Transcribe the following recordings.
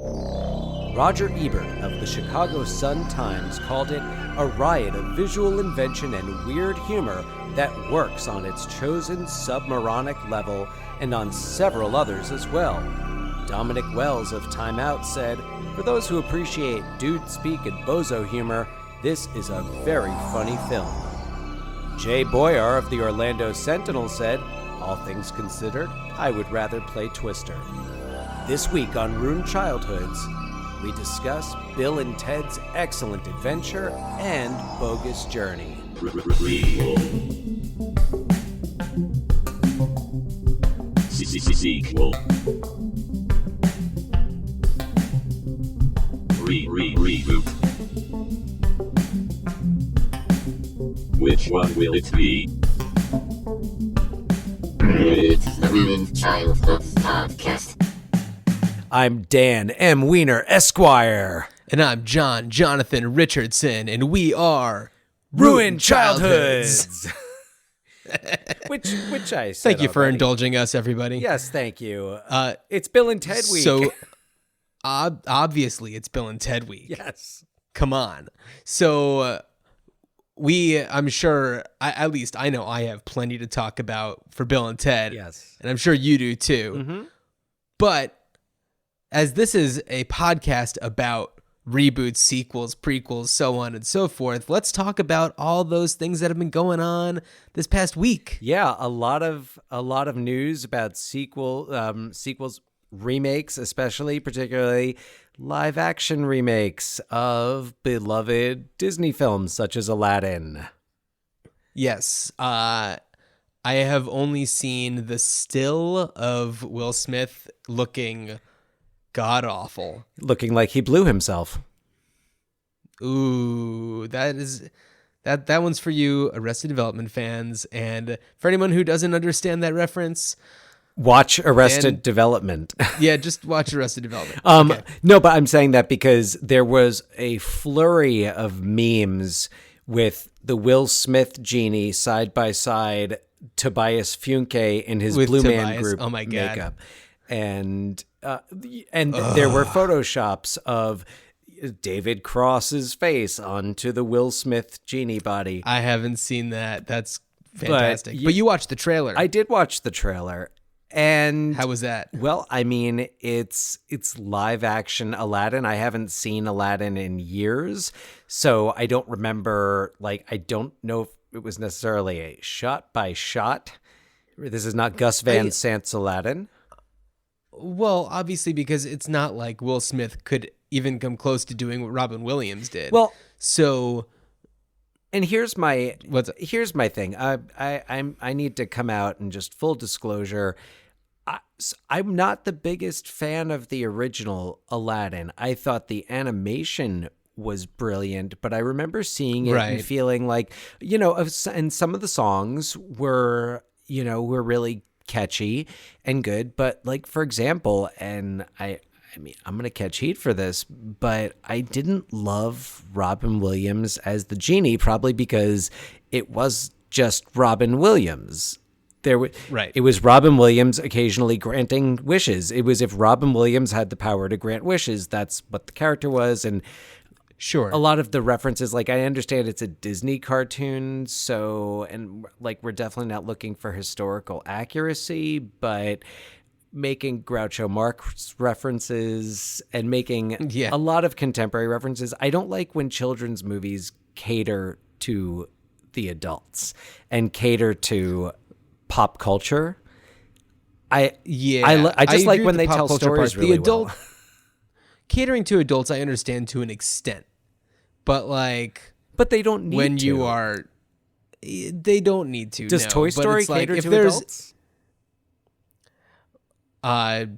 Roger Ebert of the Chicago Sun-Times called it a riot of visual invention and weird humor that works on its chosen submoronic level and on several others as well. Dominic Wells of Time Out said, "For those who appreciate dude speak and bozo humor, this is a very funny film." Jay Boyar of the Orlando Sentinel said, "All things considered, I would rather play Twister." This week on Ruined Childhoods, we discuss Bill and Ted's Excellent Adventure and Bogus Journey. Sequel. Reboot. Which one will it be? It's the Ruined Childhoods podcast. I'm Dan M. Wiener, Esquire. And I'm Jonathan Richardson, and we are Ruined Childhoods. which I said Thank you for already. indulging us, everybody. Yes, thank you. It's Bill and Ted week. So, obviously, it's Bill and Ted week. Yes. Come on. So, I'm sure, at least I know I have plenty to talk about for Bill and Ted. Yes. And I'm sure you do too. Mm-hmm. But as this is a podcast about reboots, sequels, prequels, so on and so forth, let's talk about all those things that have been going on this past week. Yeah, a lot of news about sequels, remakes, particularly live action remakes of beloved Disney films such as Aladdin. Yes, I have only seen the still of Will Smith looking god awful, looking like he blew himself. Ooh, that one's for you, Arrested Development fans, and for anyone who doesn't understand that reference, watch Arrested Development. Yeah, just watch Arrested Development. Okay. No, but I'm saying that because there was a flurry of memes with the Will Smith genie side by side, Tobias Funke in his With Blue Man Tobias. Group Oh my God. makeup, and there were photoshops of David Cross's face onto the Will Smith genie body. I haven't seen that. That's fantastic. But But you watched the trailer. I did watch the trailer. And how was that? Well, I mean, it's live action Aladdin. I haven't seen Aladdin in years, so I don't remember. I don't know if it was necessarily a shot by shot. This is not Gus Van Sant's Aladdin. Well, obviously, because it's not like Will Smith could even come close to doing what Robin Williams did. Well, so. And here's my thing. I need to come out and just full disclosure. I'm not the biggest fan of the original Aladdin. I thought the animation was brilliant, but I remember seeing it and feeling like, and some of the songs were really catchy and good. But for example, and I mean, I'm going to catch heat for this, but I didn't love Robin Williams as the genie, probably because it was just Robin Williams. It was Robin Williams occasionally granting wishes. It was if Robin Williams had the power to grant wishes, that's what the character was. And sure, a lot of the references, I understand it's a Disney cartoon, we're definitely not looking for historical accuracy, but making Groucho Marx references and making a lot of contemporary references. I don't like when children's movies cater to the adults and cater to pop culture. I just like when they tell stories really well. Catering to adults, I understand to an extent, but they don't need when to. you are, they don't need to. Does Toy Story cater to adults? I'd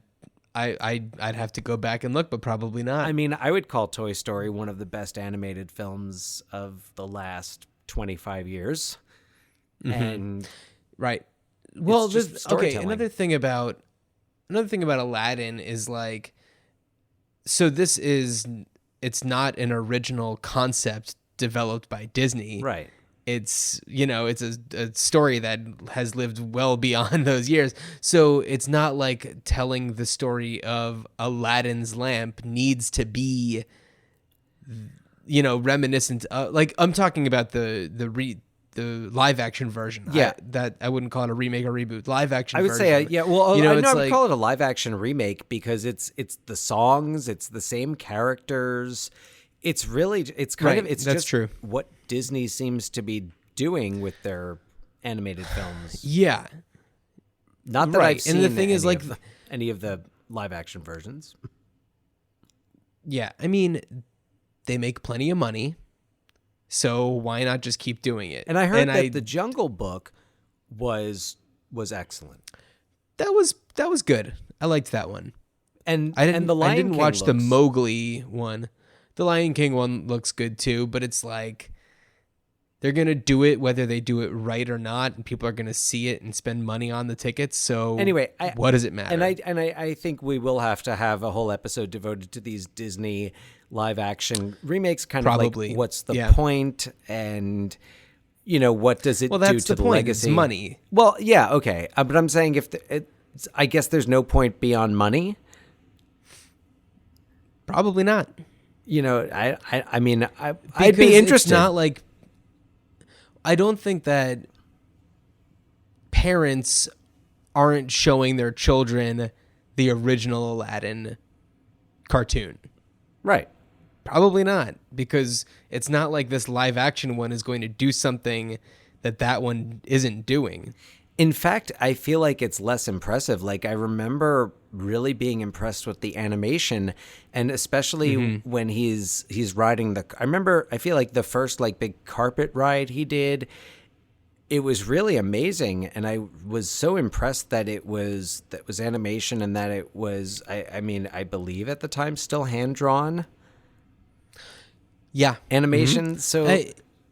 have to go back and look, but probably not. I mean, I would call Toy Story one of the best animated films of the last 25 years. Mm-hmm. And well, another thing about Aladdin is so it's not an original concept developed by Disney. Right. It's, it's a story that has lived well beyond those years. So it's not like telling the story of Aladdin's lamp needs to be, reminiscent of, like, I'm talking about the live action version. Yeah. I wouldn't call it a remake or reboot. Live action I would version. say, well, You know, I it's would like- call it a live action remake because it's the songs, it's the same characters. It's really, it's kind of, Right, it's that's just true. what Disney seems to be doing with their animated films. Yeah. Not that Right, I've seen and the thing is, any like- of any of the live action versions. Yeah. I mean, they make plenty of money. So why not just keep doing it? And I heard that the Jungle Book was excellent. that was good. I liked that one. And I didn't King watch the looks- Mowgli one. The Lion King one looks good too, but it's like they're gonna do it whether they do it right or not, and people are gonna see it and spend money on the tickets. So Anyway, what does it matter? And I think we will have to have a whole episode devoted to these Disney live action remakes. Kind of Probably, like what's the yeah. point, and what does it well, do that's to the the point. legacy? It's money. Well, yeah, okay, but I'm saying I guess there's no point beyond money. Probably not. I mean, I'd Because be interested. It's not like I don't think that parents aren't showing their children the original Aladdin cartoon. Right. Probably not, because it's not like this live action one is going to do something that one isn't doing. In fact, I feel like it's less impressive. Like, I remember really being impressed with the animation, and especially when he's riding I feel like the first like big carpet ride he did, it was really amazing, and I was so impressed that it was animation, and that it was I mean, I believe at the time still hand drawn Yeah. animation. So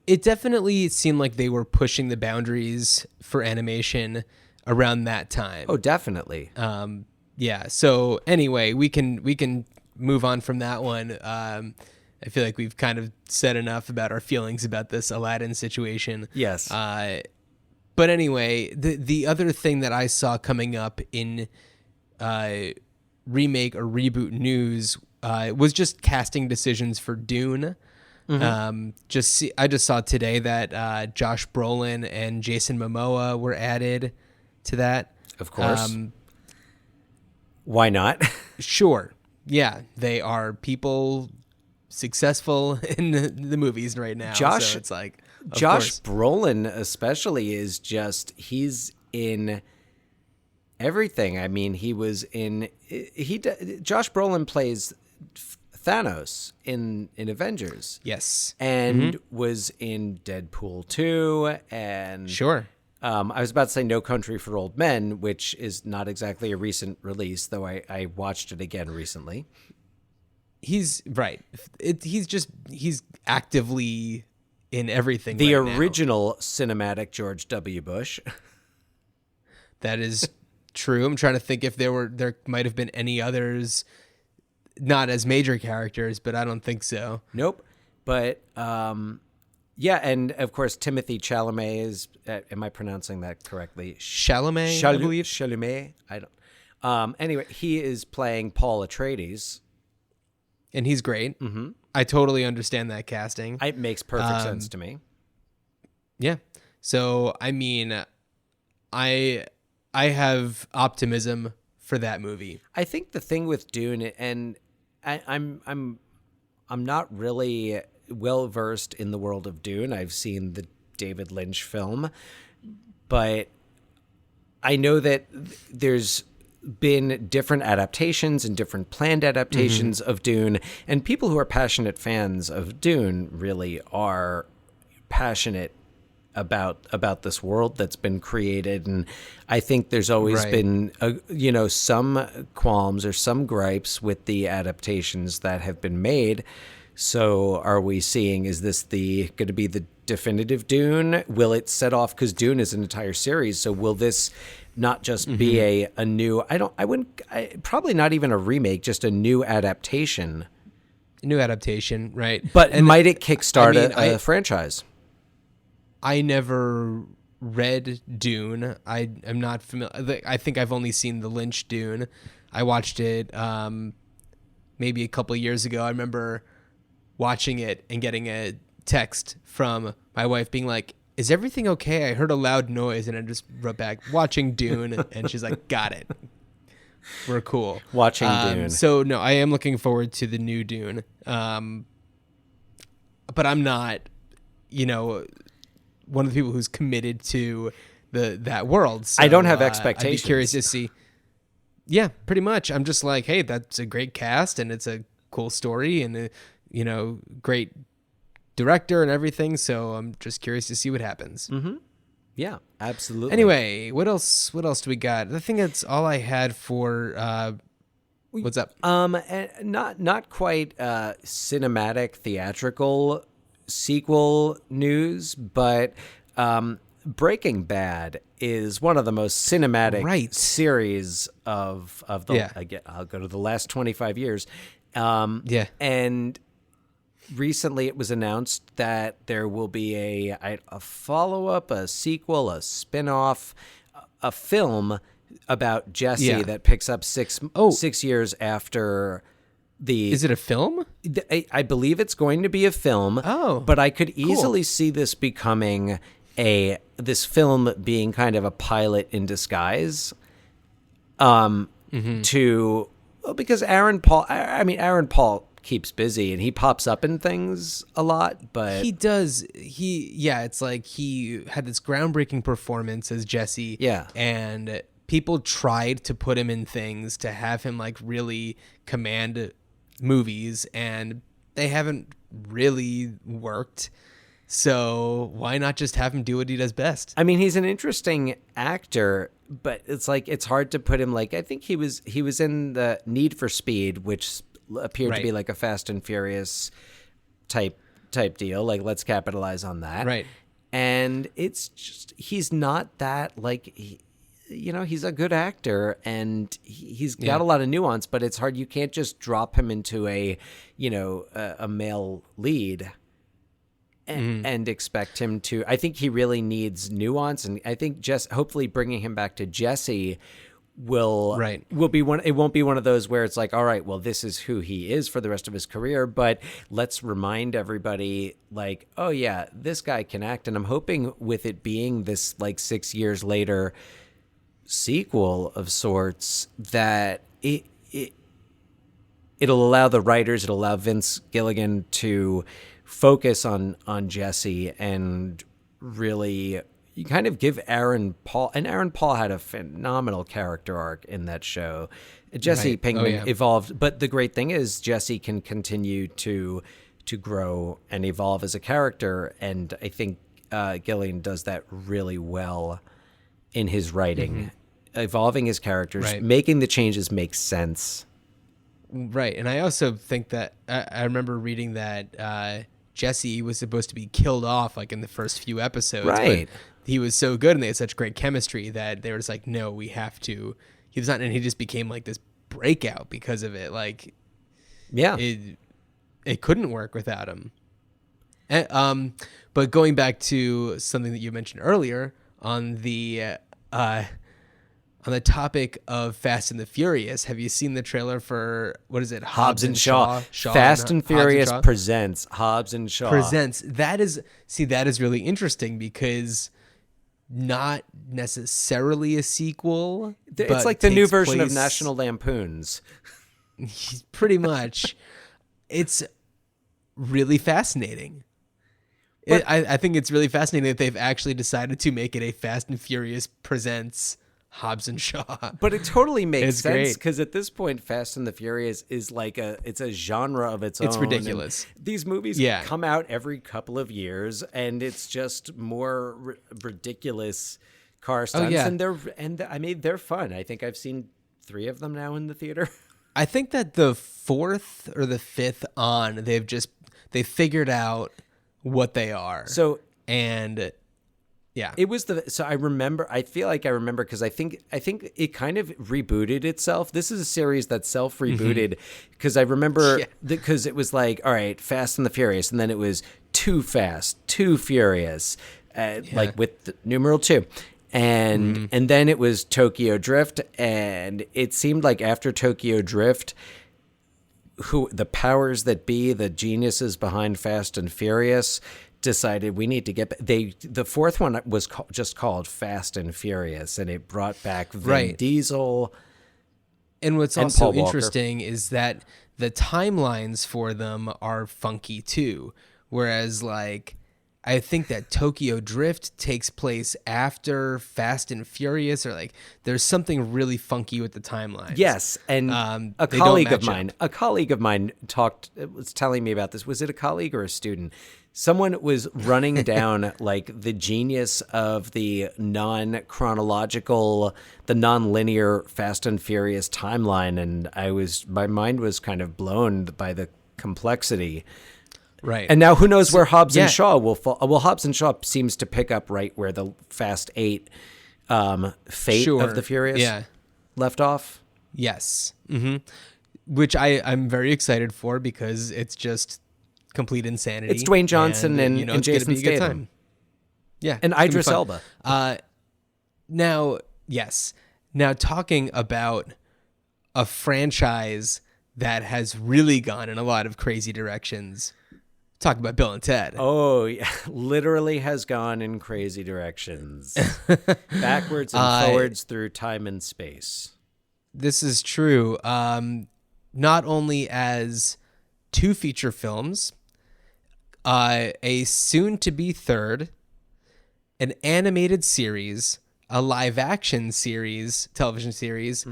It definitely seemed like they were pushing the boundaries for animation around that time. oh, definitely. Yeah. So anyway, we can move on from that one. I feel like we've kind of said enough about our feelings about this Aladdin situation. Yes. But anyway, the other thing that I saw coming up in remake or reboot news was just casting decisions for Dune. I just saw today that Josh Brolin and Jason Momoa were added to that. Of course. Why not? Sure. Yeah, they are people successful in the movies right now. Josh- so it's like of Josh course. Brolin especially is just, he's in everything. I mean, Josh Brolin plays Thanos in Avengers. Yes. And was in Deadpool 2, and Sure. I was about to say No Country for Old Men, which is not exactly a recent release, though I watched it again recently. He's right. He's actively in everything. The right now. original cinematic George W. Bush. That is true. I'm trying to think if there might have been any others, not as major characters, but I don't think so. Nope. But yeah, and of course Timothy Chalamet is. Am I pronouncing that correctly? Chalamet, I believe. Chalamet. I don't. Anyway, he is playing Paul Atreides. And he's great. Mm-hmm. I totally understand that casting. It makes perfect sense to me. Yeah. So I mean, I have optimism for that movie. I think the thing with Dune, and I'm not really well versed in the world of Dune. I've seen the David Lynch film, but I know that there's been different adaptations and different planned adaptations of Dune, and people who are passionate fans of Dune really are passionate about this world that's been created. And I think there's always Right. been some qualms or some gripes with the adaptations that have been made. So are we seeing, is this going to be the definitive Dune? Will it set off, because Dune is an entire series, so will this not just be a new, probably not even a remake, just a new adaptation? New adaptation, right? But And might it kickstart I mean, a franchise? I never read Dune. I am not familiar. I think I've only seen the Lynch Dune. I watched it maybe a couple of years ago. I remember watching it and getting a text from my wife being like, "Is everything okay? I heard a loud noise." And I just wrote back, "Watching Dune." And she's like, "Got it. We're cool." Watching Dune. So no, I am looking forward to the new Dune. But I'm not, one of the people who's committed to that world. So, I don't have expectations. I'd be curious to see. Yeah, pretty much. I'm just like, hey, that's a great cast and it's a cool story and great director and everything. So I'm just curious to see what happens. Mm-hmm. Yeah, absolutely. Anyway, what else do we got? I think that's all I had for. What's up? Not quite cinematic theatrical sequel news, but Breaking Bad is one of the most cinematic series of the. Yeah. Again, I'll go to the last 25 years. Yeah, and recently it was announced that there will be a follow-up, a sequel, a spin-off, a film about Jesse that picks up 6 years after the... Is it a film? I believe it's going to be a film. Oh, but I could easily see this becoming this film being kind of a pilot in disguise. Because Aaron Paul keeps busy and he pops up in things a lot, but he does. It's like he had this groundbreaking performance as Jesse. Yeah. And people tried to put him in things to have him like really command movies, and they haven't really worked. So why not just have him do what he does best? I mean, he's an interesting actor, but it's like it's hard to put him like I think he was in the Need for Speed, which appeared to be like a Fast and Furious type deal. Like, let's capitalize on that. Right. And it's just he's not that like he's a good actor and he's got a lot of nuance, but it's hard. You can't just drop him into a male lead. And expect him to. I think he really needs nuance, and I think hopefully bringing him back to Jesse will be one. It won't be one of those where it's like, all right, well, this is who he is for the rest of his career, but let's remind everybody, like, oh yeah, this guy can act, and I'm hoping with it being this like 6 years later sequel of sorts that it'll allow the writers, it'll allow Vince Gilligan to focus on Jesse and really you kind of give Aaron Paul had a phenomenal character arc in that show. Jesse Pinkman evolved, but the great thing is Jesse can continue to grow and evolve as a character, and I think Gilligan does that really well in his writing, evolving his characters, making the changes make sense. Right, and I also think that I remember reading that Jesse was supposed to be killed off like in the first few episodes. Right. But he was so good and they had such great chemistry that they were just like, no, we have to. He was not, and he just became like this breakout because of it. Like, yeah, it couldn't work without him. And, but going back to something that you mentioned earlier on the topic of Fast and the Furious, have you seen the trailer for, what is it? Hobbs and Shaw. Fast and Furious presents Hobbs and Shaw. That is really interesting because not necessarily a sequel. It's like the new version of National Lampoons. Pretty much. It's really fascinating. I think it's really fascinating that they've actually decided to make it a Fast and Furious presents Hobbs and Shaw. But it totally makes sense because at this point, Fast and the Furious is like it's a genre of its own. It's ridiculous. And these movies come out every couple of years, and it's just more ridiculous car stunts. They're fun. I think I've seen 3 of them now in the theater. I think that the 4th or the 5th on, they figured out what they are. So and. Yeah, it was I feel like I remember because I think it kind of rebooted itself. This is a series that self-rebooted because I remember because it was like, all right, Fast and the Furious, and then it was Too Fast, Too Furious, like with the numeral 2. And then it was Tokyo Drift, and it seemed like after Tokyo Drift, who the powers that be, the geniuses behind Fast and Furious, decided we need to get the fourth one was just called Fast and Furious, and it brought back Vin Diesel. And what's also interesting is that the timelines for them are funky too, whereas like I think that Tokyo Drift takes place after Fast and Furious, or like there's something really funky with the timelines. Yes, and a colleague of mine was telling me about this. Was it a colleague or a student? Someone was running down like the genius of the non-chronological, the non-linear Fast and Furious timeline, and my mind was kind of blown by the complexity. Right. And now who knows where Hobbs and Shaw will fall. Well, Hobbs and Shaw seems to pick up right where the Fast 8 Fate of the Furious left off. Yes. Mm-hmm. Which I'm very excited for because it's just complete insanity. It's Dwayne Johnson and Jason Statham. Yeah. And Idris Elba. Now talking about a franchise that has really gone in a lot of crazy directions. Talk about Bill and Ted. Oh, yeah. Literally has gone in crazy directions. Backwards and forwards through time and space. This is true. Not only as 2 feature films, a soon-to-be third, an animated series, a live-action series, television series,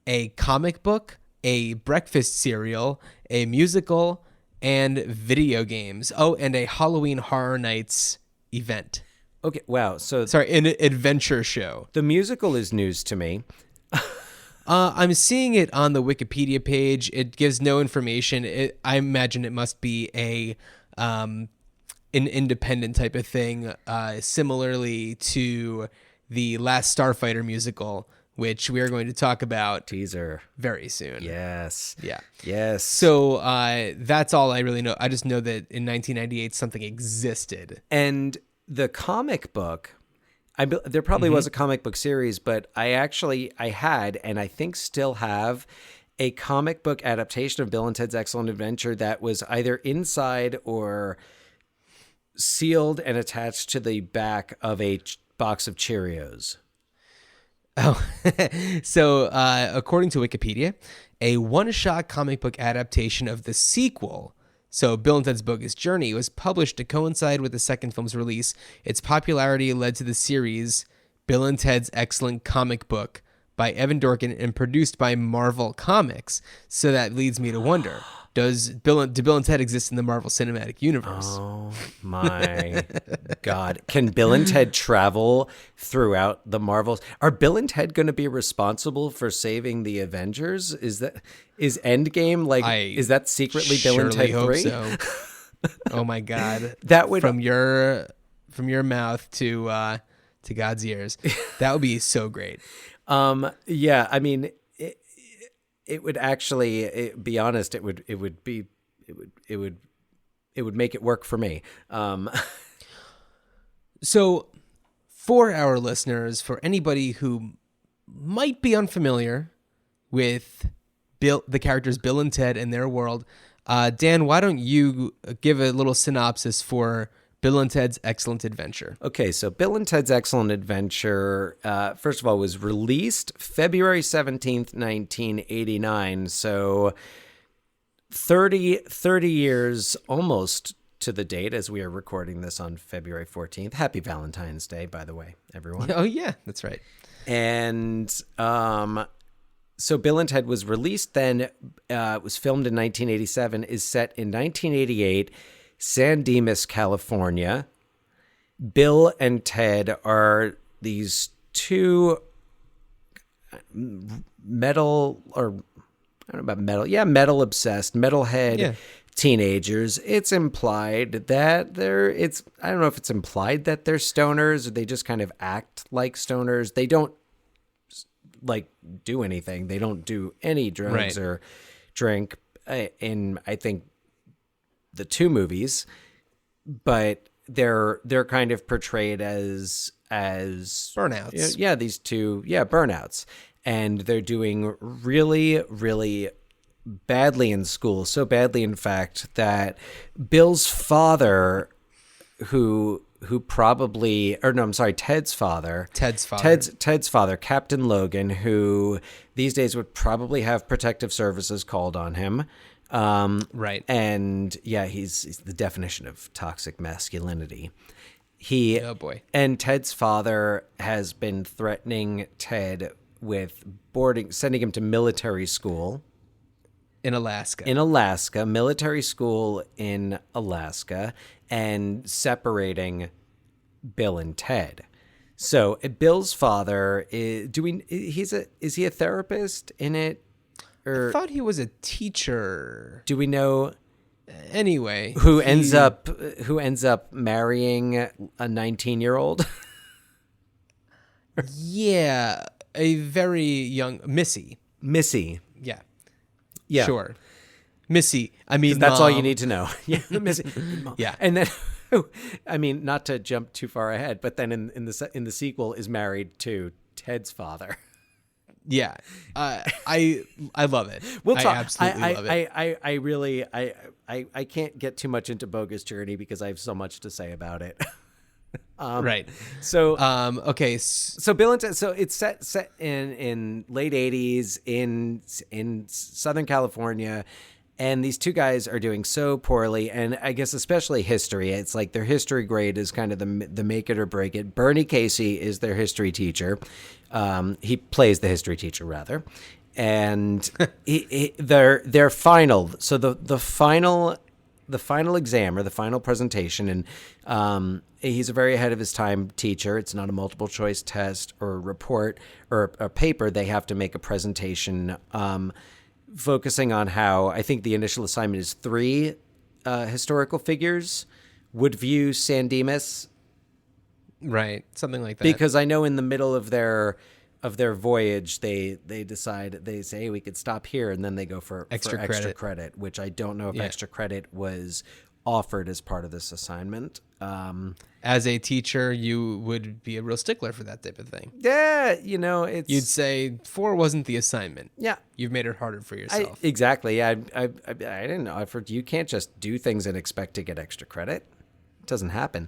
a comic book, a breakfast cereal, a musical, and video games. Oh, and a Halloween Horror Nights event. Okay, wow. So sorry, an adventure show. The musical is news to me. I'm seeing it on the Wikipedia page. It gives no information. I imagine it must be an independent type of thing, similarly to the Last Starfighter musical, which we are going to talk about teaser very soon. Yes. Yeah. Yes. So that's all I really know. I just know that in 1998 something existed. And the comic book, there probably was a comic book series, but I had, and I think still have, a comic book adaptation of Bill and Ted's Excellent Adventure that was either inside or sealed and attached to the back of a box of Cheerios. Oh, so according to Wikipedia, a one-shot comic book adaptation of the sequel, so Bill and Ted's Bogus Journey, was published to coincide with the second film's release. Its popularity led to the series Bill and Ted's Excellent Comic Book by Evan Dorkin and produced by Marvel Comics. So that leads me to wonder, do Bill and Ted exist in the Marvel Cinematic Universe? Oh my God. Can Bill and Ted travel throughout the Marvels? Are Bill and Ted going to be responsible for saving the Avengers? Is Endgame is that secretly Bill and Ted 3? Hope so. Oh my God. That would from your mouth to God's ears. That would be so great. Yeah, I mean, it would actually, be honest, it would make it work for me. So for our listeners, for anybody who might be unfamiliar with the characters Bill and Ted and their world, Dan, why don't you give a little synopsis for Bill and Ted's Excellent Adventure? Okay, so Bill and Ted's Excellent Adventure, first of all, was released February 17th, 1989. So 30 years almost to the date as we are recording this on February 14th. Happy Valentine's Day, by the way, everyone. Oh, yeah, that's right. And so Bill and Ted was released then. It was filmed in 1987, is set in 1988. San Dimas, California. Bill and Ted are these two metal obsessed, metalhead teenagers. It's implied that I don't know if it's implied that they're stoners or they just kind of act like stoners. They don't do anything. They don't do any drugs or drink in, I think, the 2 movies, but they're kind of portrayed as Burnouts. Yeah, these two burnouts, and they're doing really, really badly in school. So badly, in fact, that Bill's father, Ted's father, Captain Logan, who these days would probably have protective services called on him. Right. And yeah, he's the definition of toxic masculinity. Oh boy. And Ted's father has been threatening Ted with sending him to military school. In Alaska, military school in Alaska, and separating Bill and Ted. So Bill's father is he a therapist in it? Or I thought he was a teacher. do we know Anyway, who ends up marrying a 19-year-old? Yeah, a very young Missy. Yeah. Yeah. Sure. Missy. I mean, That's all you need to know. Yeah. Missy. Yeah. And then, I mean, not to jump too far ahead, but then in the sequel is married to Ted's father. Yeah. I love it. We'll talk. I absolutely love it. I really can't get too much into Bogus Journey because I have so much to say about it. Right. So okay. so Bill and Ted, so it's set in late 80s in Southern California, and these two guys are doing so poorly, and I guess especially history. It's like their history grade is kind of the make it or break it. Bernie Casey is their history teacher. He plays the history teacher rather, and their final. So the final exam or the final presentation, and he's a very ahead of his time teacher. It's not a multiple choice test or a report or a paper. They have to make a presentation focusing on how, I think the initial assignment is 3 historical figures would view San Dimas. Right. Something like that. Because I know in the middle of their voyage, they say, hey, we could stop here, and then they go for extra credit, which I don't know if extra credit was offered as part of this assignment. As a teacher, you would be a real stickler for that type of thing. Yeah, You'd say 4 wasn't the assignment. Yeah. You've made it harder for yourself. Exactly. Yeah, I didn't know. I've heard you can't just do things and expect to get extra credit. It doesn't happen.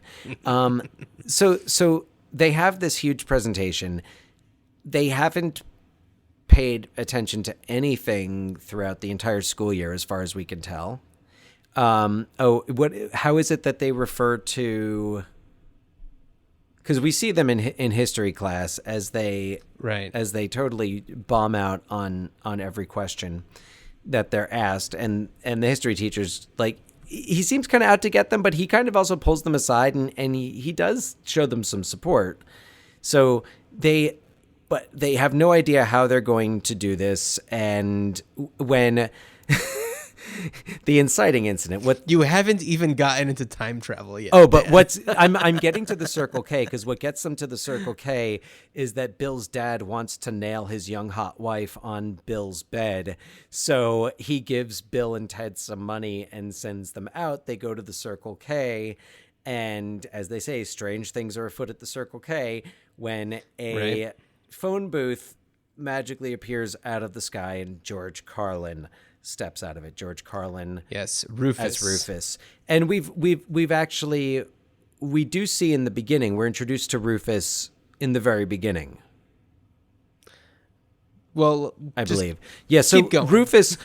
So they have this huge presentation. They haven't paid attention to anything throughout the entire school year, as far as we can tell. How is it that they refer to? Because we see them in history class as they totally bomb out on every question that they're asked, and the history teacher's like, he seems kind of out to get them, but he kind of also pulls them aside, and he does show them some support. So they have no idea how they're going to do this, and when the inciting incident. You haven't even gotten into time travel yet. Oh, but I'm getting to the Circle K, because what gets them to the Circle K is that Bill's dad wants to nail his young hot wife on Bill's bed. So he gives Bill and Ted some money and sends them out. They go to the Circle K, and as they say, strange things are afoot at the Circle K when a phone booth magically appears out of the sky, and George Carlin steps out of it. George Carlin, yes, Rufus. As Rufus. And we've actually, we do see in the beginning, we're introduced to Rufus in the very beginning. Well, I believe. Yeah, so keep going. Rufus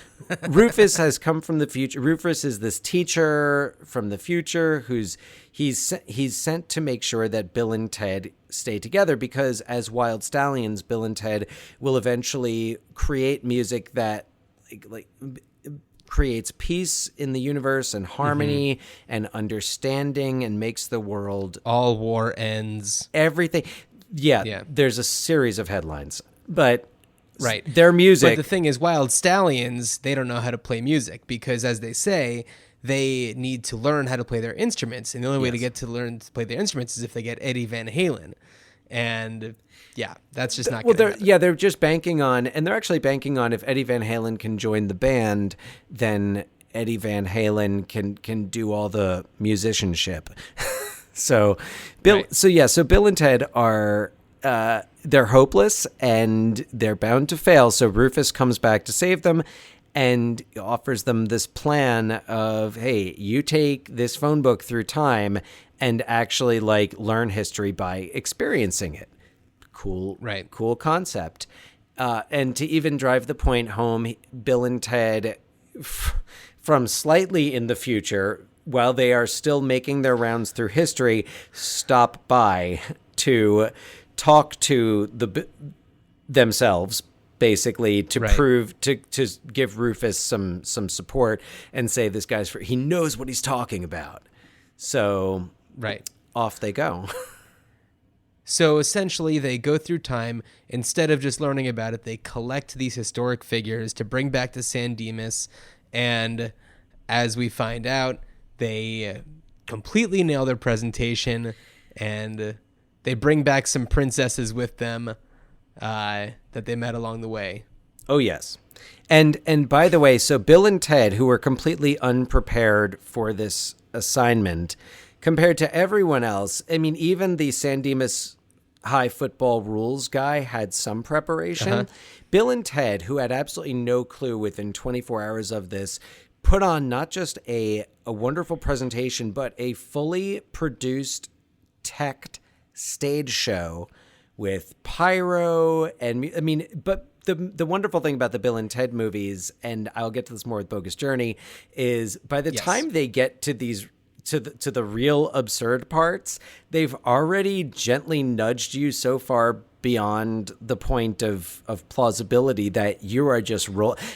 has come from the future. Rufus is this teacher from the future he's sent to make sure that Bill and Ted stay together, because as Wild Stallions, Bill and Ted will eventually create music that like creates peace in the universe and harmony and understanding, and makes the world, all war ends, everything. Yeah. There's a series of headlines, but right, their music. But the thing is, Wild Stallions, they don't know how to play music, because as they say, they need to learn how to play their instruments, and the only way to get to learn to play their instruments is if they get Eddie Van Halen. And yeah, that's just not. They're just banking on, and they're actually banking on, if Eddie Van Halen can join the band, then Eddie Van Halen can do all the musicianship. So Right. So Bill and Ted are they're hopeless and they're bound to fail. So Rufus comes back to save them and offers them this plan of, hey, you take this phone book through time and actually like learn history by experiencing it. Cool, Right. Cool concept. And to even drive the point home, Bill and Ted, from slightly in the future, while they are still making their rounds through history, stop by to talk to themselves, basically, to Right. prove to give Rufus some support and say this guy's he knows what he's talking about. So Right. off they go. So essentially, they go through time. Instead of just learning about it, they collect these historic figures to bring back to San Dimas. And as we find out, they completely nail their presentation, and they bring back some princesses with them that they met along the way. Oh, yes. And by the way, so Bill and Ted, who were completely unprepared for this assignment, compared to everyone else, I mean, even the San Dimas High football rules guy had some preparation. Uh-huh. Bill and Ted, who had absolutely no clue within 24 hours of this, put on not just a wonderful presentation, but a fully produced, teched stage show with pyro and, I mean, but the wonderful thing about the Bill and Ted movies, and I'll get to this more with Bogus Journey, is by the time they get to these to the real absurd parts, they've already gently nudged you so far beyond the point of plausibility that you are just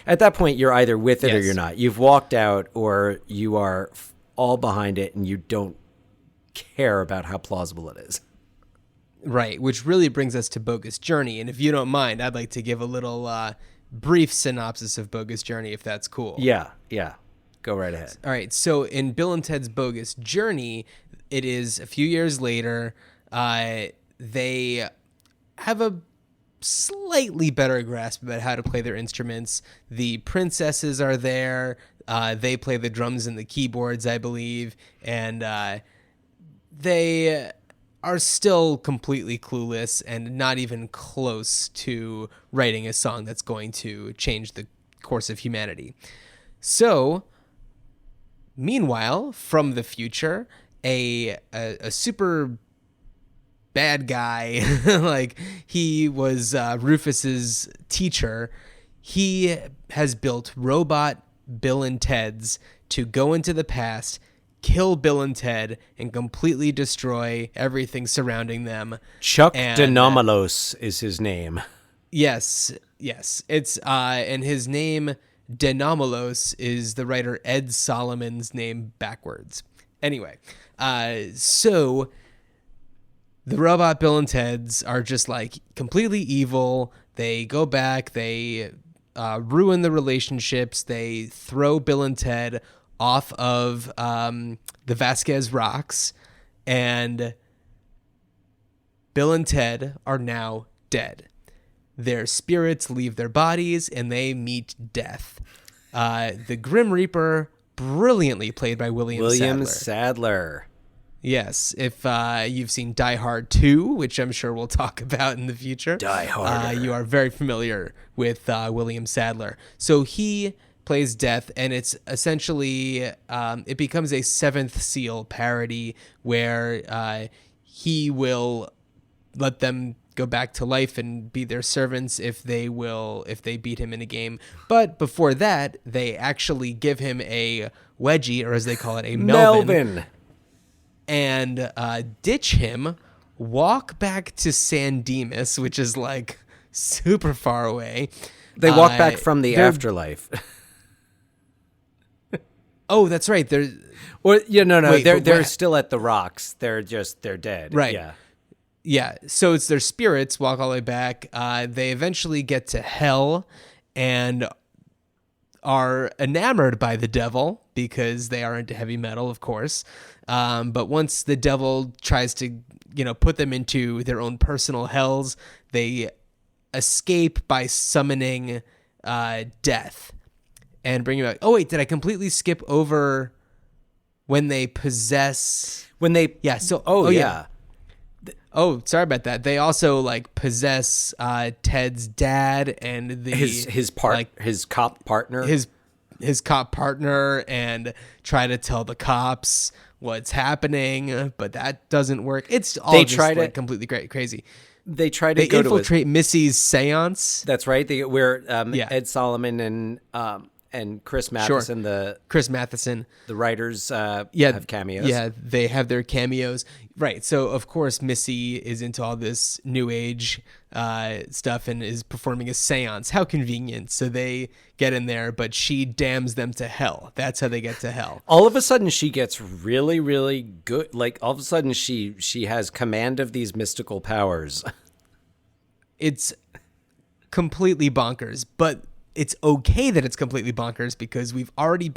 at that point you're either with it or you're not. You've walked out or you are all behind it and you don't care about how plausible it is. Right, which really brings us to Bogus Journey. And if you don't mind, I'd like to give a little brief synopsis of Bogus Journey, if that's cool. Yeah. Go right ahead. All right, so in Bill and Ted's Bogus Journey, it is a few years later. They have a slightly better grasp about how to play their instruments. The princesses are there. They play the drums and the keyboards, I believe. And they are still completely clueless and not even close to writing a song that's going to change the course of humanity. So, meanwhile, from the future, a super bad guy, like he was Rufus's teacher, he has built robot Bill and Teds to go into the past, kill Bill and Ted, and completely destroy everything surrounding them. Chuck Denomalos is his name. Yes. It's and his name Denomalos is the writer Ed Solomon's name backwards. Anyway, so the robot Bill and Teds are just like completely evil. They go back, they ruin the relationships, they throw Bill and Ted off of the Vasquez Rocks, and Bill and Ted are now dead. Their spirits leave their bodies and they meet death. The Grim Reaper, brilliantly played by William Sadler. Yes, if you've seen Die Hard 2, which I'm sure we'll talk about in the future, Die Harder. you are very familiar with William Sadler. So he plays Death, and it's essentially, it becomes a Seventh Seal parody where he will let them go back to life and be their servants if they beat him in a game. But before that, they actually give him a wedgie, or as they call it, a Melvin. And ditch him, walk back to San Dimas, which is like super far away. They walk back from the afterlife. Oh, that's right. They're They're still at the rocks. They're dead. Right. Yeah. So it's their spirits walk all the way back. They eventually get to hell and are enamored by the devil because they are into heavy metal, of course. But once the devil tries to, put them into their own personal hells, they escape by summoning death and bring him back. Oh, wait, did I completely skip over when they possess. When they Yeah. Oh, sorry about that. They also like possess Ted's dad and his cop partner. His cop partner, and try to tell the cops what's happening, but that doesn't work. It's all completely crazy. They try to infiltrate Missy's seance. That's right. Ed Solomon and Chris Matheson, the writers, have cameos. Yeah, they have their cameos. Right. So of course Missy is into all this new age stuff and is performing a seance. How convenient. So they get in there, but she damns them to hell. That's how they get to hell. All of a sudden she gets really, really good. Like all of a sudden she has command of these mystical powers. It's completely bonkers, but it's okay that it's completely bonkers because we've already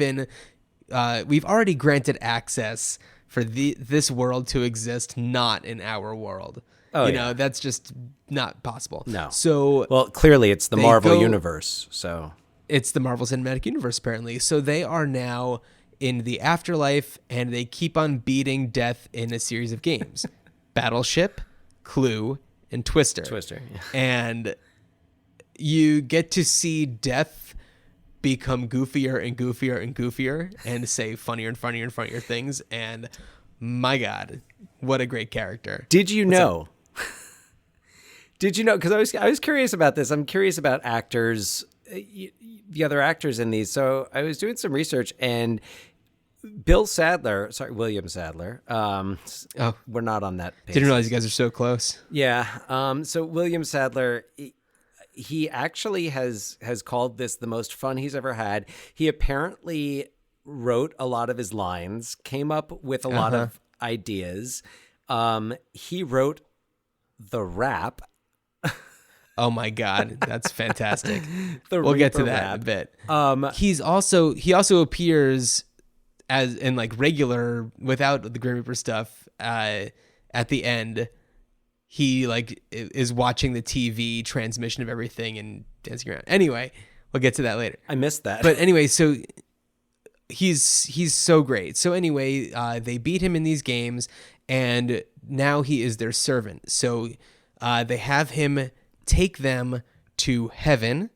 granted access for this world to exist, not in our world. That's just not possible. No. So, well, clearly it's the Marvel universe. So it's the Marvel Cinematic Universe, apparently. So they are now in the afterlife, and they keep on beating death in a series of games: Battleship, Clue, and Twister. Yeah. And you get to see death become goofier and goofier and goofier and say funnier and funnier and funnier things. And my God, what a great character. Did you know? Did you know? Because I was curious about this. I'm curious about actors, the other actors in these. So I was doing some research, and William Sadler. We're not on that page. Didn't realize you guys are so close. Yeah. So William Sadler, he actually has called this the most fun he's ever had. He apparently wrote a lot of his lines, came up with a lot of ideas. He wrote the rap. Oh my God, that's fantastic. We'll get to that in a bit. He also appears as in like regular without the Grim Reaper stuff at the end. He like is watching the TV transmission of everything and dancing around. Anyway, we'll get to that later. I missed that. But anyway, so he's so great. So anyway, they beat him in these games, and now he is their servant. So they have him take them to heaven,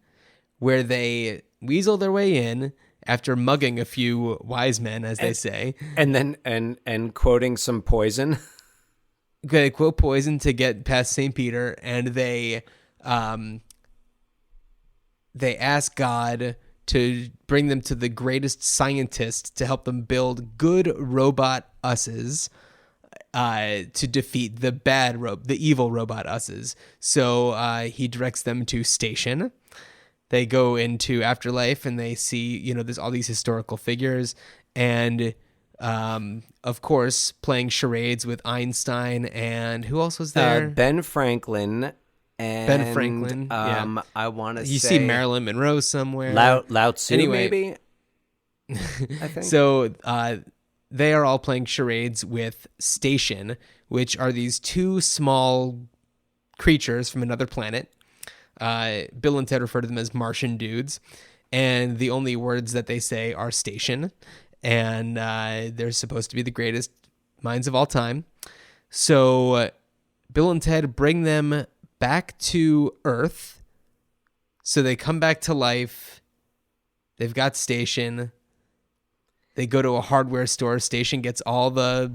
where they weasel their way in after mugging a few wise men, as they say, and then and quoting some poison. They quote poison to get past St. Peter, and they ask God to bring them to the greatest scientist to help them build good robot us's to defeat the evil robot us's. So he directs them to Station. They go into Afterlife, and they see, there's all these historical figures, and of course, playing charades with Einstein, and who else was there? Ben Franklin. Yeah. I want to say... You see Marilyn Monroe somewhere. Lao Tzu, anyway, maybe? I think. So they are all playing charades with Station, which are these two small creatures from another planet. Bill and Ted refer to them as Martian dudes, and the only words that they say are Station. And they're supposed to be the greatest minds of all time. So Bill and Ted bring them back to Earth. So they come back to life. They've got Station. They go to a hardware store. Station gets all the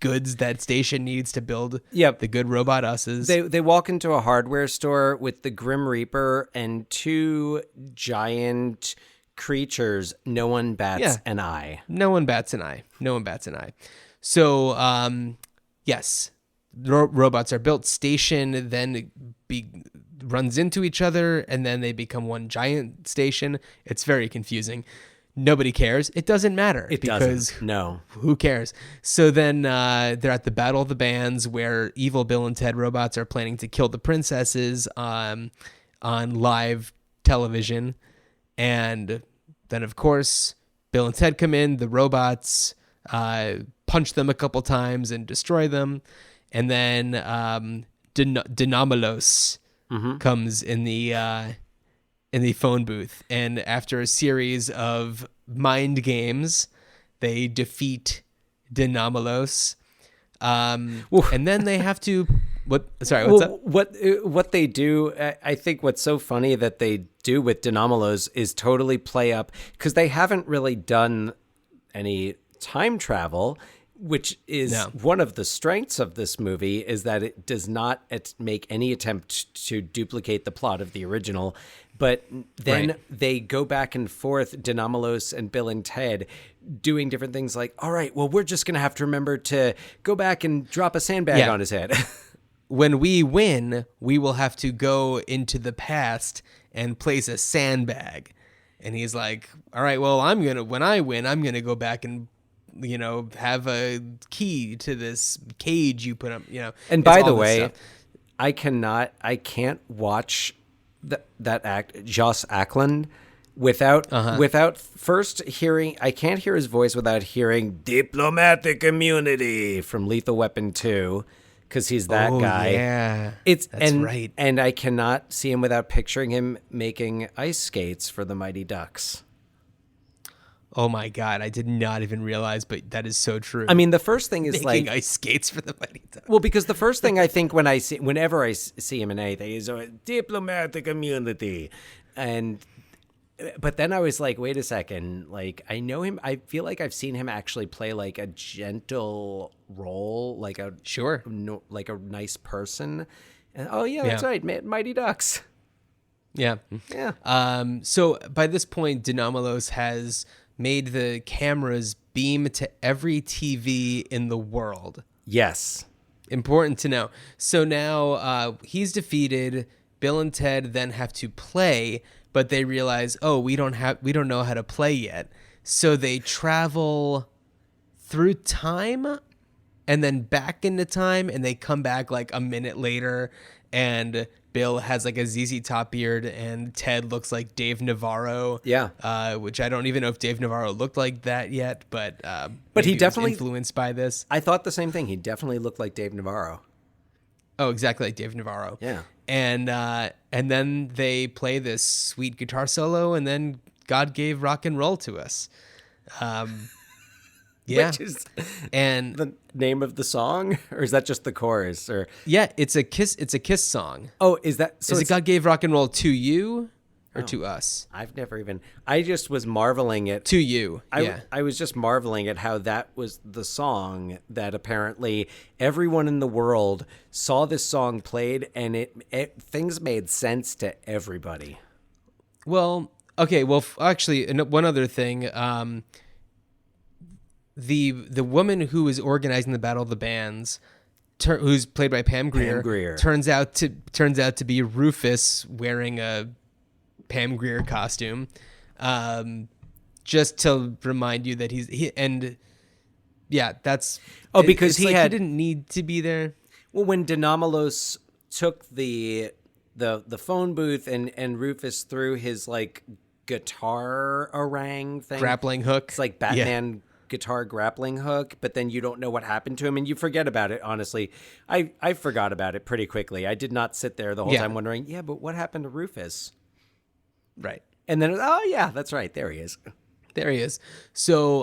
goods that Station needs to build the good robot us's. They walk into a hardware store with the Grim Reaper and two giant creatures. No one bats an eye. No one bats an eye. So, yes, robots are built. Station then runs into each other, and then they become one giant station. It's very confusing. Nobody cares. It doesn't matter. No. Who cares? So then they're at the Battle of the Bands, where evil Bill and Ted robots are planning to kill the princesses on live television. And then, of course, Bill and Ted come in. The robots punch them a couple times and destroy them. And then Denomalos comes in the phone booth. And after a series of mind games, They defeat Dinamolos. And then they have to what's up? What they do, I think what's so funny that they do with Dinamolos is totally play up, because they haven't really done any time travel, which is one of the strengths of this movie, is that it does not make any attempt to duplicate the plot of the original. But then they go back and forth, Dinamolos and Bill and Ted, doing different things like, all right, well, we're just going to have to remember to go back and drop a sandbag on his head. When we win, we will have to go into the past and place a sandbag. And he's like, all right, well, when I win, I'm going to go back and, have a key to this cage you put up, And by the way, I can't watch that act, Joss Ackland, without first hearing, I can't hear his voice without hearing diplomatic immunity from Lethal Weapon 2, because he's that guy. Yeah, that's right. And I cannot see him without picturing him making ice skates for the Mighty Ducks. Oh my God, I did not even realize, but that is so true. I mean, the first thing is making ice skates for the Mighty Ducks. Well, because the first thing I think whenever I see him in anything is diplomatic immunity. But then I was like, wait a second, like, I know him. I feel like I've seen him actually play like a gentle role, like a nice person. And that's right, Mighty Ducks. Yeah. So by this point, Dinamolos has made the cameras beam to every TV in the world. Yes. Important to know. So now he's defeated. Bill and Ted then have to play, but they realize, we don't know how to play yet. So they travel through time and then back into time, and they come back like a minute later, and Bill has like a ZZ Top beard, and Ted looks like Dave Navarro. Yeah. Which I don't even know if Dave Navarro looked like that yet, but he definitely was influenced by this. I thought the same thing. He definitely looked like Dave Navarro. Oh, exactly like Dave Navarro. Yeah. And then they play this sweet guitar solo, and then God gave rock and roll to us. Yeah. Which is and the name of the song, or is that just the chorus? Or it's a Kiss song. Oh, is that so? Is it God gave rock and roll to you or to us? I've never even. I just was marveling at to you. I was just marveling at how that was the song that apparently everyone in the world saw this song played, and it things made sense to everybody. Well, okay. Well, actually, one other thing. The woman who is organizing the Battle of the Bands, who's played by Pam Grier, turns out to be Rufus wearing a Pam Grier costume, just to remind you that that's because he didn't need to be there. Well, when Dinamolos took the phone booth and Rufus threw his like guitar orang thing, grappling hook, it's like Batman. Guitar grappling hook, but then you don't know what happened to him, and you forget about it. Honestly, I forgot about it pretty quickly. I did not sit there the whole time wondering, but what happened to Rufus? Right. And then, that's right. There he is. So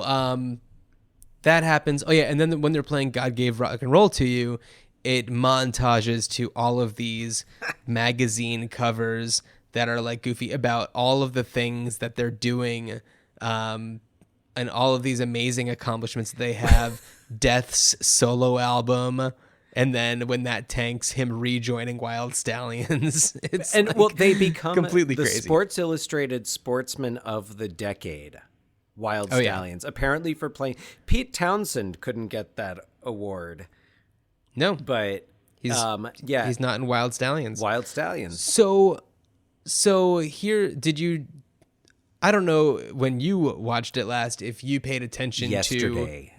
that happens. Oh yeah, and then when they're playing God Gave Rock and Roll to You, it montages to all of these magazine covers that are like goofy about all of the things that they're doing. And all of these amazing accomplishments they have, Death's solo album, and then when that tanks, him rejoining Wild Stallions. They become completely the crazy. Sports Illustrated Sportsman of the Decade. Wild Stallions, apparently for playing. Pete Townsend couldn't get that award. No, but he's not in Wild Stallions. Wild Stallions. So here, did you? I don't know when you watched it last, if you paid attention yesterday.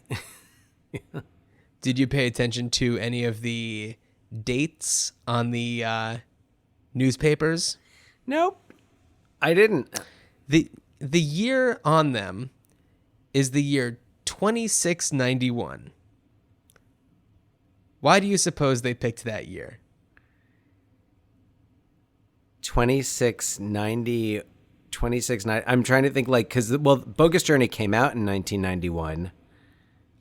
Did you pay attention to any of the dates on the newspapers? Nope, I didn't. The year on them is the year 2691. Why do you suppose they picked that year? 2691. I'm trying to think because Bogus Journey came out in 1991.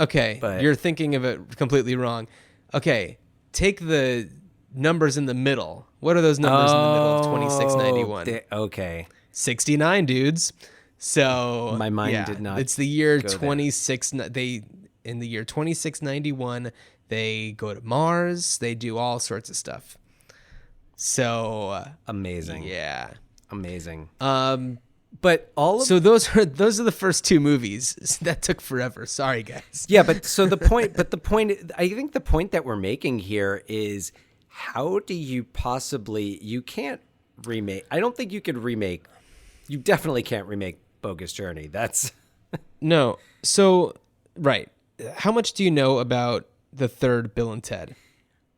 Okay, But you're thinking of it completely wrong. Okay, take the numbers in the middle. What are those numbers in the middle of 2691? Okay. 69, dudes. So My mind did not It's the year go there. 26. In the year 2691, they go to Mars. They do all sorts of stuff. So Amazing. yeah. Amazing. But all of So those are the first two movies. That took forever. Sorry, guys. Yeah, but the point I think the point that we're making here is how do you you can't remake. I don't think you could remake. You definitely can't remake Bogus Journey. That's No. So, right. How much do you know about the third Bill and Ted?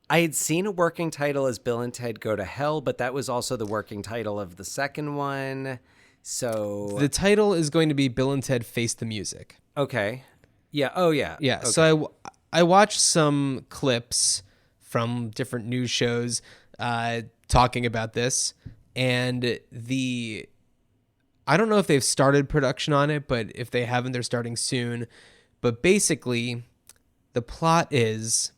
I had seen a working title as Bill and Ted Go to Hell, but that was also the working title of the second one. So The title is going to be Bill and Ted Face the Music. okay. Yeah. Oh yeah. Yeah. Okay. So I watched some clips from different news shows talking about this, and I don't know if they've started production on it, but if they haven't, they're starting soon. But basically, the plot is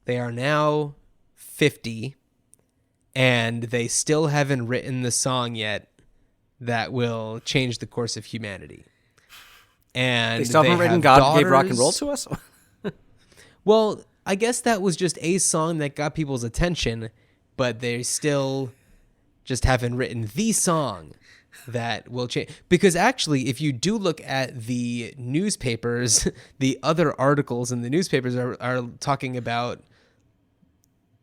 they are now 50, and they still haven't written the song yet that will change the course of humanity. And they still haven't written God Gave Rock and Roll to Us? Well, I guess that was just a song that got people's attention, but they still just haven't written the song that will change. Because actually, if you do look at the newspapers, the other articles in the newspapers are talking about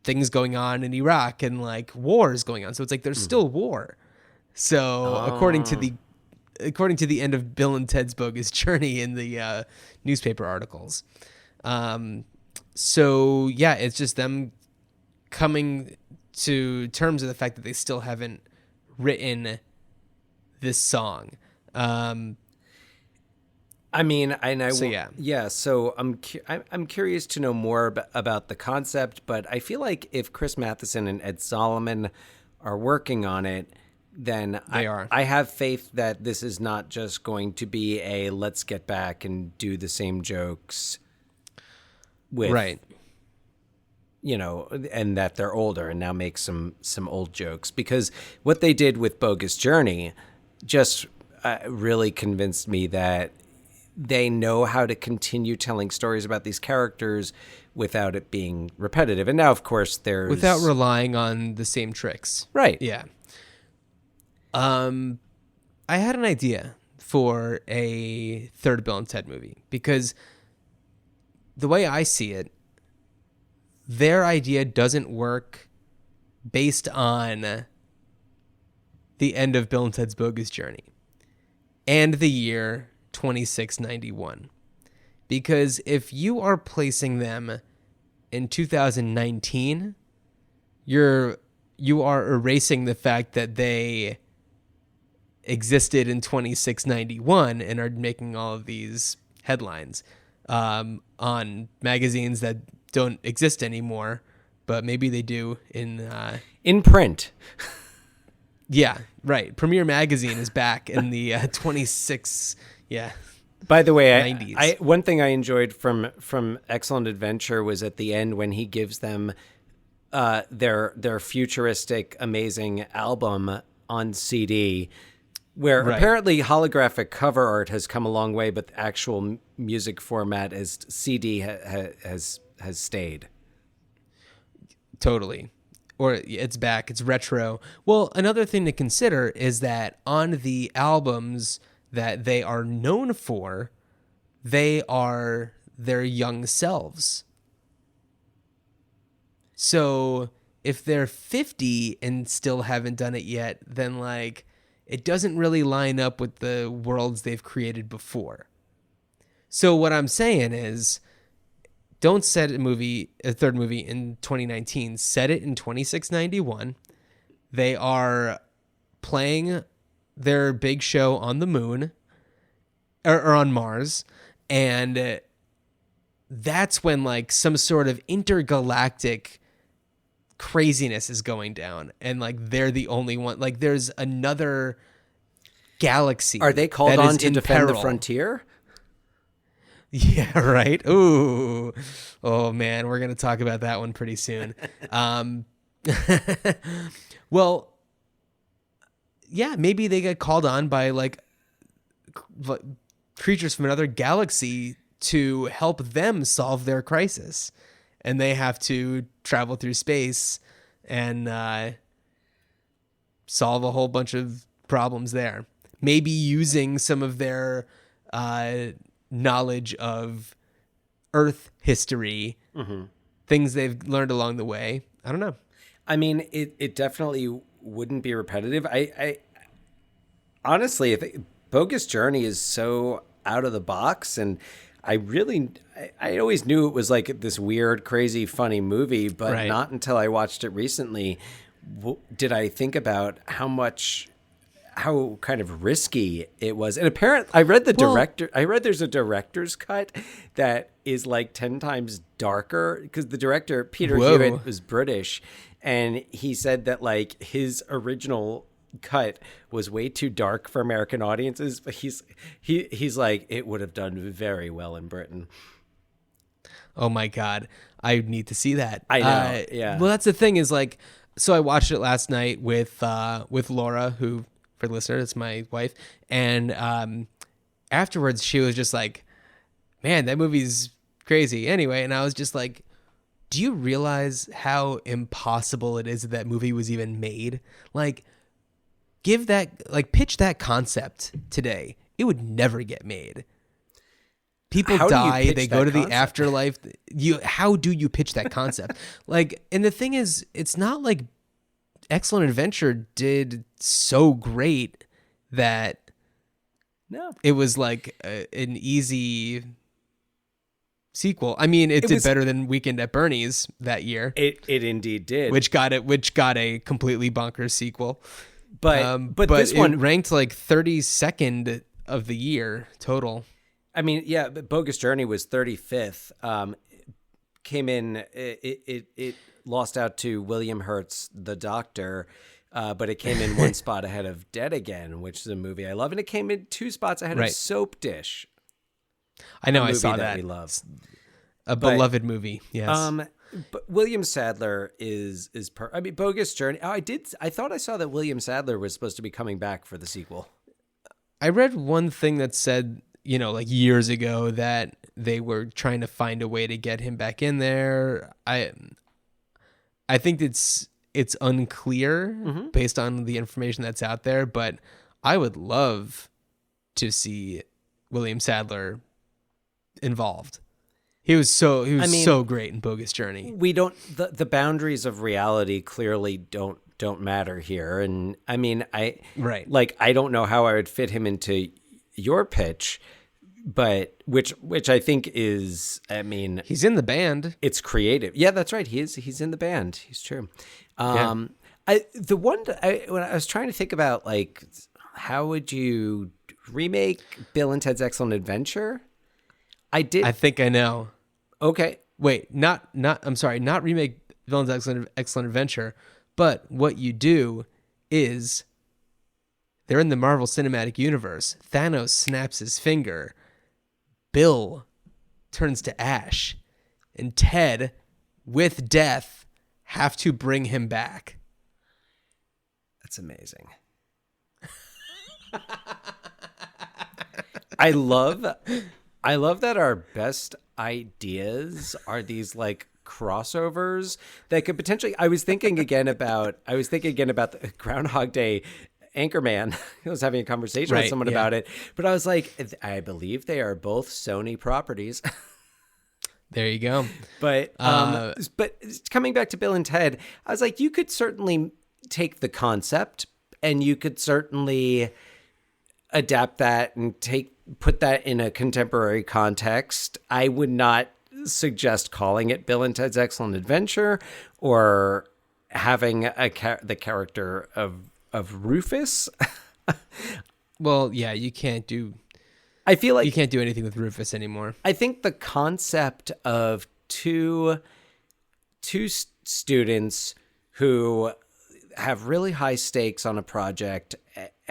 things going on in Iraq and like wars going on. So it's like there's still war. So according to the end of Bill and Ted's Bogus Journey in the newspaper articles. So yeah, it's just them coming to terms with the fact that they still haven't written this song. I mean, So I'm curious to know more about the concept, but I feel like if Chris Matheson and Ed Solomon are working on it, then I have faith that this is not just going to be a let's get back and do the same jokes with, right. And that they're older and now make some old jokes, because what they did with Bogus Journey just really convinced me that they know how to continue telling stories about these characters without it being repetitive. And now, of course, without relying on the same tricks. Right. Yeah. I had an idea for a third Bill and Ted movie, because the way I see it, their idea doesn't work based on the end of Bill and Ted's Bogus Journey and the year 2691. Because if you are placing them in 2019, you are erasing the fact that they existed in 2691 and are making all of these headlines on magazines that don't exist anymore, but maybe they do in print. Yeah, right. Premiere Magazine is back in the 26. Yeah. By the way, 90s. One thing I enjoyed from Excellent Adventure was at the end when he gives them their futuristic, amazing album on CD, where apparently holographic cover art has come a long way, but the actual music format as CD has stayed. Totally. Or it's back. It's retro. Well, another thing to consider is that on the albums that they are known for, they are their young selves. So if they're 50 and still haven't done it yet, then like it doesn't really line up with the worlds they've created before. So what I'm saying is, don't set a third movie in 2019. Set it in 2691. They are playing their big show on the moon or on Mars, and that's when like some sort of intergalactic craziness is going down, and like they're the only one. Like there's another galaxy. Are they called that on is to in defend the peril. frontier? Yeah, right. Ooh. Oh man, we're gonna talk about that one pretty soon. Well, yeah, maybe they get called on by like creatures from another galaxy to help them solve their crisis, and they have to travel through space and solve a whole bunch of problems there. Maybe using some of their knowledge of Earth history, things they've learned along the way. I don't know. I mean, it definitely wouldn't be repetitive. I honestly, Bogus Journey is so out of the box, and I always knew it was like this weird, crazy, funny movie, but Right. not until I watched it recently did I think about how kind of risky it was. And apparently, I read there's a director's cut that is like 10 times darker, because the director, Peter Whoa. Hewitt, was British, and he said that like his original cut was way too dark for American audiences, but he's like, it would have done very well in Britain. Oh my God. I need to see that. I know. Yeah. Well, that's the thing is like, so I watched it last night with Laura, who, for the listener, that's my wife. And afterwards she was just like, man, that movie's crazy. Anyway, and I was just like, do you realize how impossible it is that movie was even made? Like, pitch that concept today. It would never get made. People How do you die, pitch they go that to the concept? afterlife. How do you pitch that concept? Like, and the thing is, it's not like Excellent Adventure did so great that No. it was like an easy sequel. I mean, it did was- better than Weekend at Bernie's that year, It indeed did. which got a completely bonkers sequel. but this it one ranked like 32nd of the year total. I mean, yeah, but Bogus Journey was 35th. Came in, it lost out to William Hurt's The Doctor, but it came in one spot ahead of Dead Again, which is a movie I love, and it came in 2 spots ahead of Right. Soap Dish. I know, a I movie saw that that. we love. Beloved movie. Yes. But William Sadler is I mean, Bogus Journey. Oh, I thought I saw that William Sadler was supposed to be coming back for the sequel. I read one thing that said, like years ago, that they were trying to find a way to get him back in there. I think it's unclear based on the information that's out there, but I would love to see William Sadler involved. He was so great in Bogus Journey. We don't the boundaries of reality clearly don't matter here, and I mean I don't know how I would fit him into your pitch, but which I think is, I mean, He's in the band. it's creative. Yeah, that's right. He's in the band. He's true. When I was trying to think about like how would you remake Bill and Ted's Excellent Adventure? I think I know. Okay. Wait, I'm sorry, not remake Villain's Excellent Adventure, but what you do is they're in the Marvel Cinematic Universe. Thanos snaps his finger. Bill turns to ash, and Ted, with death, have to bring him back. That's amazing. I love that our best ideas are these like crossovers that could potentially. I was thinking again about the Groundhog Day Anchorman. I was having a conversation with someone about it, but I was like, I believe they are both Sony properties. There you go. But coming back to Bill and Ted, I was like, you could certainly take the concept and you could certainly adapt that and put that in a contemporary context. I would not suggest calling it Bill and Ted's Excellent Adventure or having the character of Rufus. Well, yeah, you can't do. I feel like you can't do anything with Rufus anymore. I think the concept of two students who have really high stakes on a project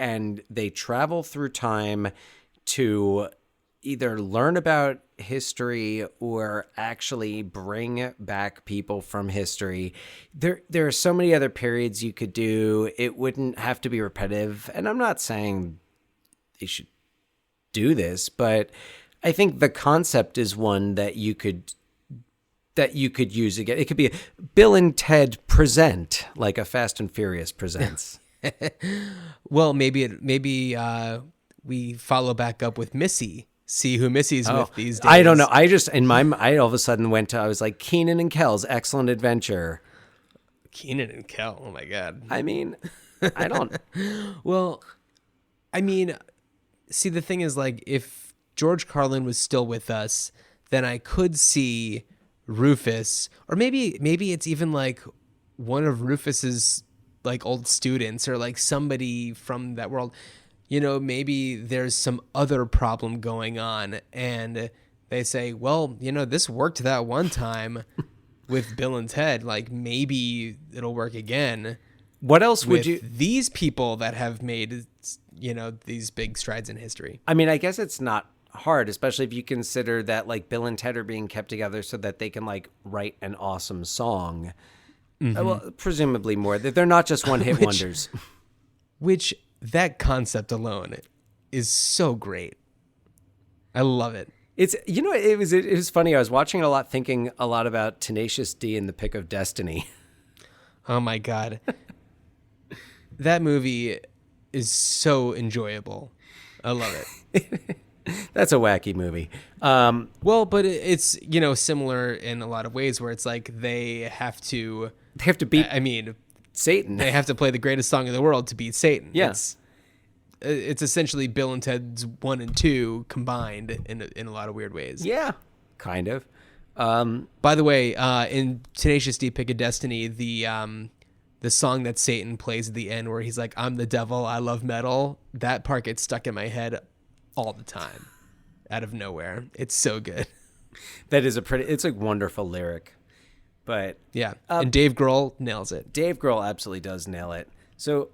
and they travel through time to either learn about history or actually bring back people from history. There are so many other periods you could do. It wouldn't have to be repetitive. And I'm not saying they should do this, but I think the concept is one that you could use again. It could be a Bill and Ted present, like a Fast and Furious presents. Well, maybe we follow back up with Missy. See who Missy's with these days. I don't know. I just I all of a sudden I was like, Keenan and Kel's Excellent Adventure. Keenan and Kel. Oh my God. I mean, I don't. Well, I mean, see, the thing is, like, if George Carlin was still with us, then I could see Rufus, or maybe it's even like one of Rufus's like old students or like somebody from that world. You know, maybe there's some other problem going on and they say, well, you know, this worked that one time with Bill and Ted. Like, maybe it'll work again. What else would you... These people that have made, you know, these big strides in history. I mean, I guess it's not hard, especially if you consider that like Bill and Ted are being kept together so that they can like write an awesome song. Well, presumably more. They're not just one-hit wonders. Which... that concept alone is so great. I love it. It's, you know, it was funny. I was watching it a lot, thinking a lot about Tenacious D and the Pick of Destiny. Oh my God. That movie is so enjoyable. I love it. That's a wacky movie. Well, but it's, you know, similar in a lot of ways where it's like they have to beat I mean, Satan. They have to play the greatest song in the world to beat Satan. Yeah. It's essentially Bill and Ted's 1 and 2 combined in a lot of weird ways. Yeah, kind of. By the way, in Tenacious D, Pick of Destiny, the song that Satan plays at the end where he's like, I'm the devil, I love metal, that part gets stuck in my head all the time out of nowhere. It's so good. It's a wonderful lyric. But yeah, and Dave Grohl nails it. Dave Grohl absolutely does nail it. So,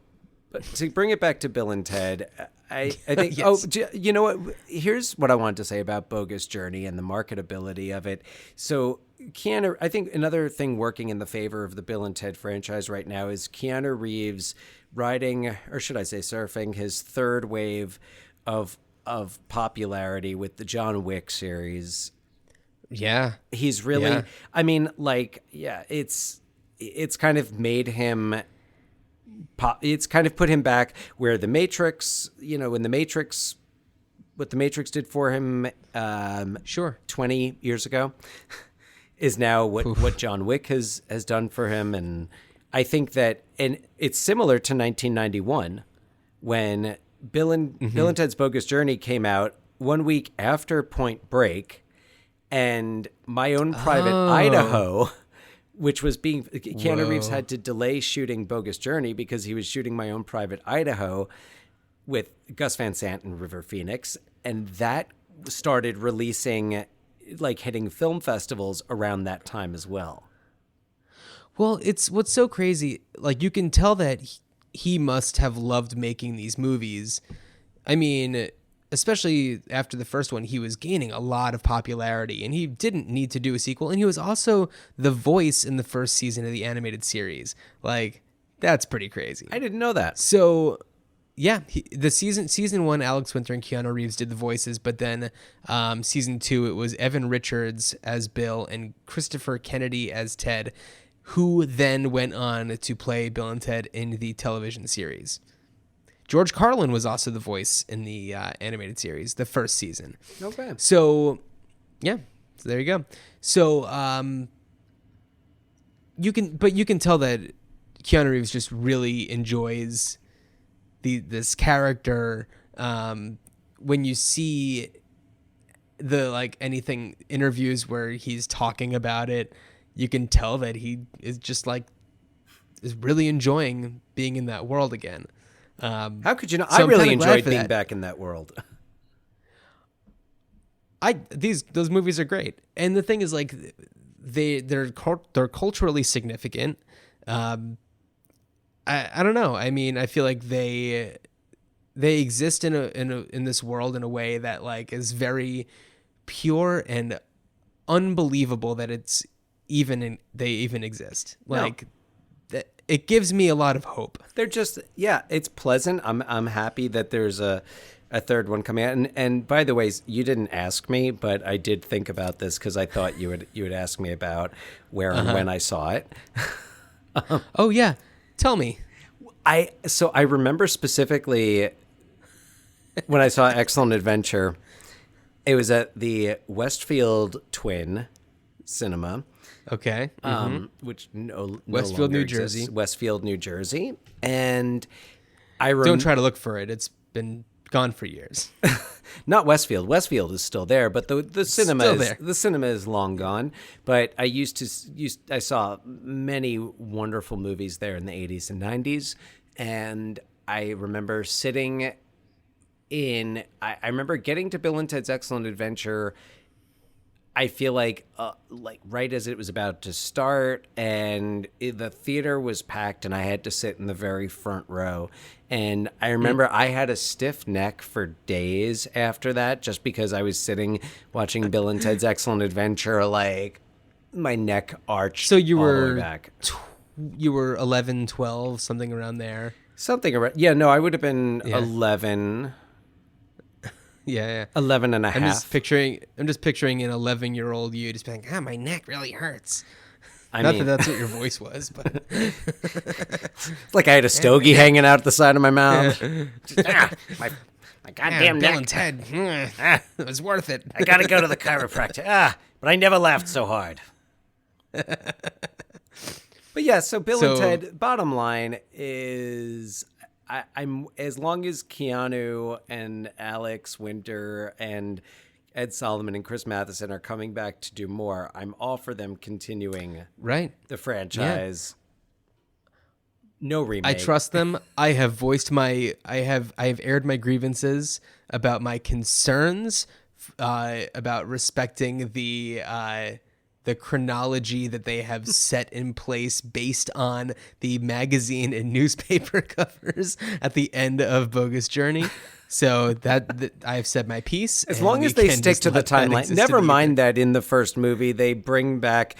but to bring it back to Bill and Ted, I think. Yes. You know what? Here's what I wanted to say about Bogus Journey and the marketability of it. So, Keanu. I think another thing working in the favor of the Bill and Ted franchise right now is Keanu Reeves riding, or should I say, surfing his third wave of popularity with the John Wick series. Yeah. He's really, I mean, like, yeah, it's kind of made him it's kind of put him back where the Matrix, you know, what the Matrix did for him 20 years ago is now what John Wick has done for him. And I think that, and it's similar to 1991 when Bill and Ted's Bogus Journey came out 1 week after Point Break. And My Own Private Idaho, which was Keanu Reeves had to delay shooting Bogus Journey because he was shooting My Own Private Idaho with Gus Van Sant and River Phoenix. And that started releasing, like hitting film festivals around that time as well. Well, it's what's so crazy. Like, you can tell that he must have loved making these movies. I mean, especially after the first one, he was gaining a lot of popularity and he didn't need to do a sequel. And he was also the voice in the first season of the animated series. Like, that's pretty crazy. I didn't know that. So yeah, the season 1, Alex Winter and Keanu Reeves did the voices, but then season 2, it was Evan Richards as Bill and Christopher Kennedy as Ted, who then went on to play Bill and Ted in the television series. George Carlin was also the voice in the animated series, the first season. Okay. So, yeah, so there you go. So, you can tell that Keanu Reeves just really enjoys this character. When you see anything interviews where he's talking about it, you can tell that he is just is really enjoying being in that world again. How could you not? So I really enjoyed being that. back in that world. Those movies are great, and the thing is, like, they're culturally significant. I don't know. I mean, I feel like they they exist in this world in a way that like is very pure and unbelievable that they even exist. Like it gives me a lot of hope. They're just, it's pleasant. I'm happy that there's a third one coming out. And by the way, you didn't ask me, but I did think about this because I thought you would ask me about where and when I saw it. Oh yeah, tell me. I remember specifically when I saw Excellent Adventure. It was at the Westfield Twin Cinema. Okay. Which no Westfield, longer New exists. Jersey. Westfield, New Jersey. And I don't try to look for it. It's been gone for years. Not Westfield. Westfield is still there, but the cinema is long gone. But I saw many wonderful movies there in the 80s and 90s, and I remember sitting in. I remember getting to Bill and Ted's Excellent Adventure. I feel like right as it was about to start, and the theater was packed, and I had to sit in the very front row. And I remember I had a stiff neck for days after that, just because I was sitting watching Bill and Ted's Excellent Adventure, like my neck arched. So you all the were way back. You were 11, 12, something around there. Something around. Yeah, no, I would have been 11. Yeah. 11 and a half. I'm just picturing an 11-year-old you just being like, my neck really hurts. Not that that's what your voice was, but it's like I had a stogie hanging out the side of my mouth. My goddamn Bill neck. and Ted. It was worth it. I got to go to the chiropractor. But I never laughed so hard. But yeah, so Bill and Ted, bottom line is I'm as long as Keanu and Alex Winter and Ed Solomon and Chris Matheson are coming back to do more, I'm all for them continuing the franchise. Yeah. No remake. I trust them. I have aired my grievances about my concerns about respecting the chronology that they have set in place based on the magazine and newspaper covers at the end of Bogus Journey. So that I've said my piece. As long as they stick to the timeline. Never mind that in the first movie they bring back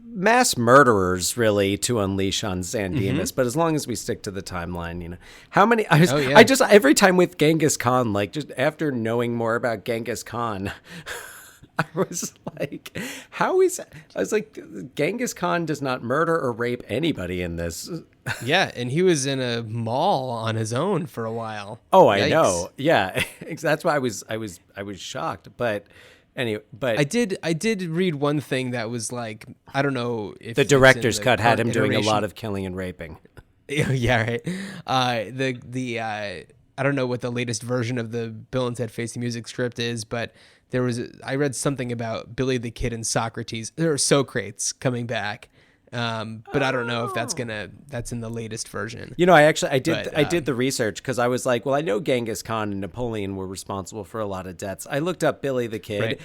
mass murderers really to unleash on San Dimas, but as long as we stick to the timeline, how many? I just every time with Genghis Khan, like just after knowing more about Genghis Khan. I was like, Genghis Khan does not murder or rape anybody in this. Yeah, and he was in a mall on his own for a while. Oh, yikes. I know. Yeah, that's why I was shocked. But anyway, I did read one thing that was like, I don't know if the director's cut had him doing a lot of killing and raping. Yeah, right. I don't know what the latest version of the Bill and Ted Face the Music script is, but I read something about Billy the Kid and Socrates coming back. But I don't know if that's in the latest version. I did the research because I was like, well, I know Genghis Khan and Napoleon were responsible for a lot of deaths. I looked up Billy the Kid,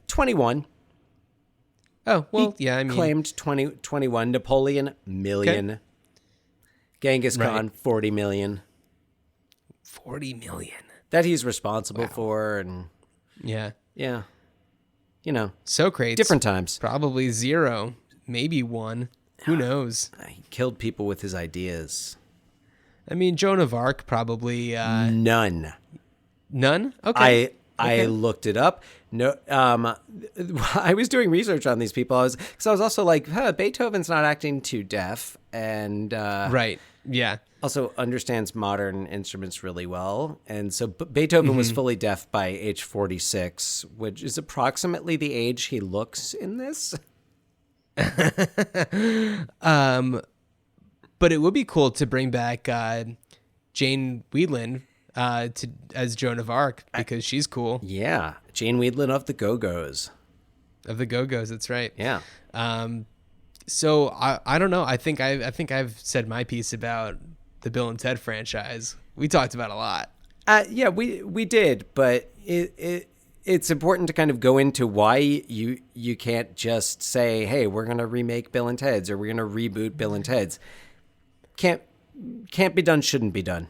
21. Oh, well, claimed 21. Napoleon, million. Okay. Genghis Khan, 40 million. 40 million. That he's responsible for, and yeah. Socrates, different times. Probably 0, maybe 1. Who knows? He killed people with his ideas. I mean, Joan of Arc probably none. Okay. I looked it up. No, I was doing research on these people. I was also like, Beethoven's not acting too deaf, and right, yeah. Also understands modern instruments really well. And so Beethoven was fully deaf by age 46, which is approximately the age he looks in this. But it would be cool to bring back Jane Wiedlin as Joan of Arc because she's cool. Yeah, Jane Wiedlin of the Go-Go's. Of the Go-Go's, that's right. Yeah. So I don't know. I think I've said my piece about the Bill and Ted franchise. We talked about a lot. Yeah, we did, but it's important to kind of go into why you can't just say, hey, we're going to remake Bill and Ted's or we're going to reboot Bill and Ted's. Can't be done, shouldn't be done.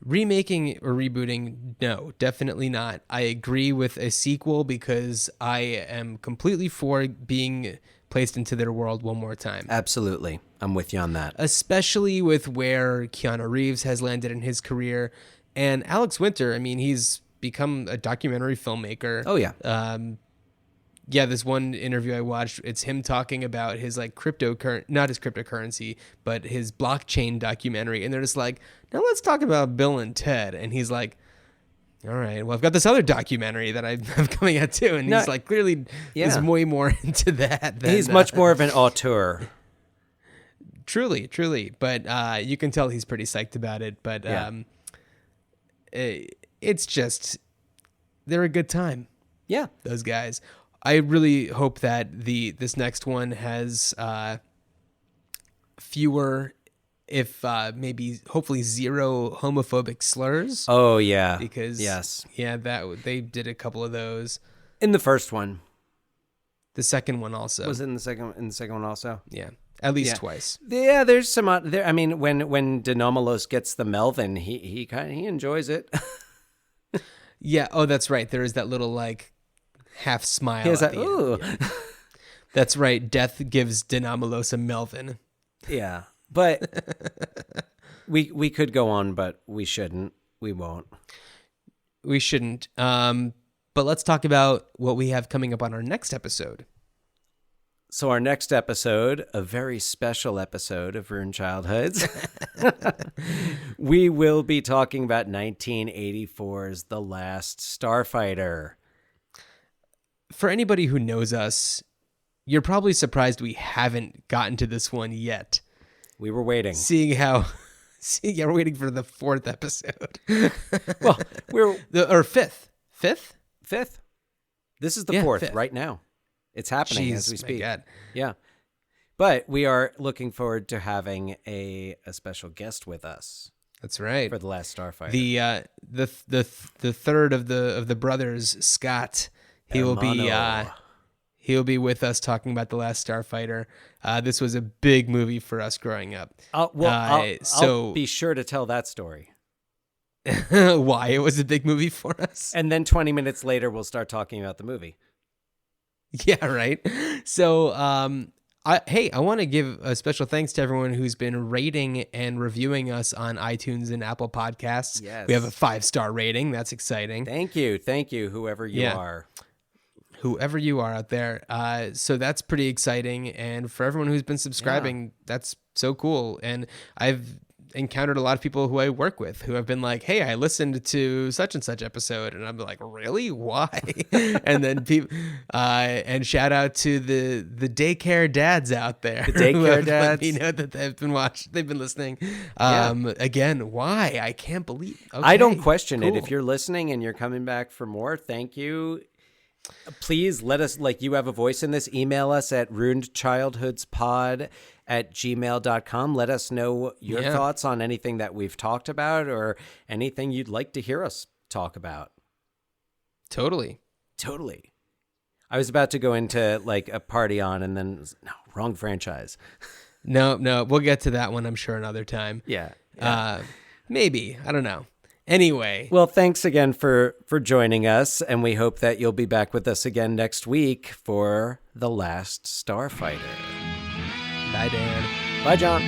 Remaking or rebooting, no, definitely not. I agree with a sequel because I am completely for being placed into their world one more time. Absolutely. I'm with you on that. Especially with where Keanu Reeves has landed in his career. And Alex Winter, I mean, he's become a documentary filmmaker. Oh, yeah. Yeah, this one interview I watched, it's him talking about his like not his cryptocurrency, but his blockchain documentary. And they're just like, now let's talk about Bill and Ted. And he's like, all right, well, I've got this other documentary that I have coming out too. And he's like, clearly is way more into that. Than, he's much more of an auteur. Truly. But you can tell he's pretty psyched about it. But it's just, they're a good time. Yeah. Those guys. I really hope that this next one has fewer, if maybe hopefully zero homophobic slurs. Oh yeah, because they did a couple of those in the first one. The second one also was it in the second one also. Yeah, at least twice. Yeah, there's some there. I mean, when Denomalos gets the Melvin, he enjoys it. Yeah. Oh, that's right. There is that little like half smile. He has at that, the ooh. end. Yeah. That's right. Death gives Denomalos a Melvin. Yeah, but we could go on, but we shouldn't. We won't. We shouldn't. But let's talk about what we have coming up on our next episode. So our next episode, a very special episode of Ruined Childhoods, we will be talking about 1984's The Last Starfighter. For anybody who knows us, you're probably surprised we haven't gotten to this one yet. We were waiting. We're waiting for the fourth episode. Well, or fifth. Fifth. This is the fourth fifth. right now. It's happening as we speak. My God. Yeah. But we are looking forward to having a special guest with us. That's right. For The Last Starfighter. The third of the brothers, Scott, he will be with us talking about The Last Starfighter. This was a big movie for us growing up. I'll be sure to tell that story. Why it was a big movie for us. And then 20 minutes later, we'll start talking about the movie. Yeah, right. So, I want to give a special thanks to everyone who's been rating and reviewing us on iTunes and Apple Podcasts. Yes. We have a 5-star rating. That's exciting. Thank you, whoever you are. Whoever you are out there. So that's pretty exciting. And for everyone who's been subscribing, that's so cool. And I've encountered a lot of people who I work with who have been like, hey, I listened to such and such episode. And I'm like, really? Why? And then people, and shout out to the daycare dads out there. The daycare dads. Let me know that they've been listening. Again, why? I can't believe. Okay, I don't question it. cool. If you're listening and you're coming back for more, thank you. Please let us, you have a voice in this, email us at ruinedchildhoodspod@gmail.com. Let us know your thoughts on anything that we've talked about or anything you'd like to hear us talk about. Totally. I was about to go into a party on and then, no, wrong franchise. No, we'll get to that one, I'm sure, another time. Yeah. Maybe. I don't know. Anyway. Well, thanks again for joining us, and we hope that you'll be back with us again next week for The Last Starfighter. Bye, Dan. Bye, John.